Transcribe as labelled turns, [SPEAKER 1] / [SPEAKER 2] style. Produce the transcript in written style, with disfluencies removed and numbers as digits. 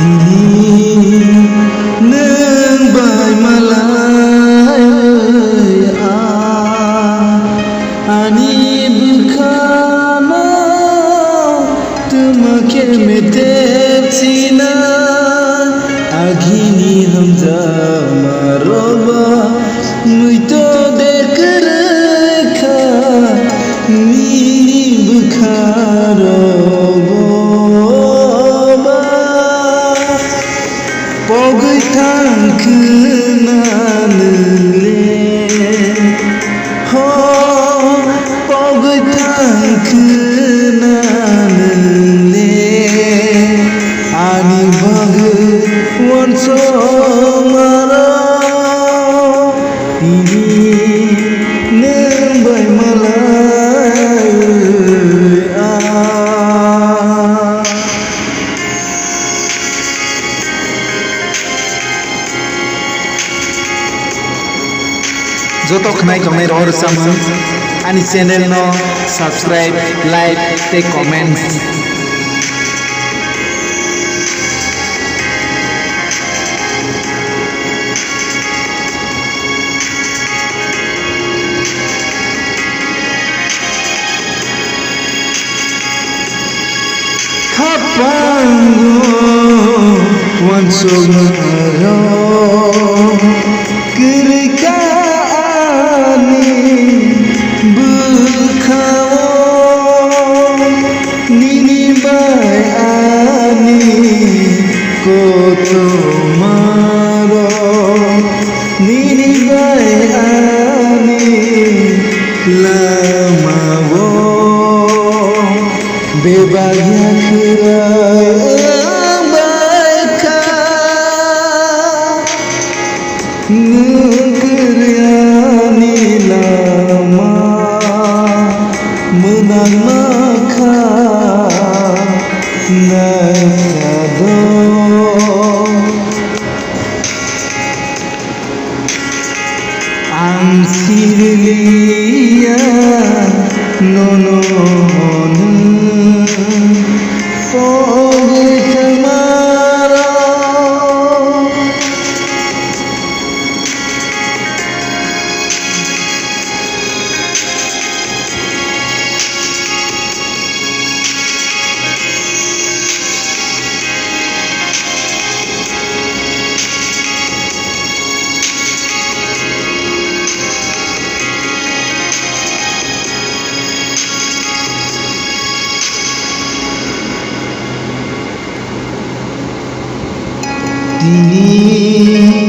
[SPEAKER 1] Kini nang bay malay ani bukhana tumake metep china aghini hamza maroba muito dekrekha mini bukharo Pogoi tangknanle ho pogoi tangknanle ani bhagwan somara ini nembai malai Joto khnai kamai rohor sama ani channel no subscribe like te comment kapango wansogaro kirika tomorrow nini bai ani lamawo bebahagia kira baika ngkriani lama menang maka nado Sirilia nono pogoi tamara Ini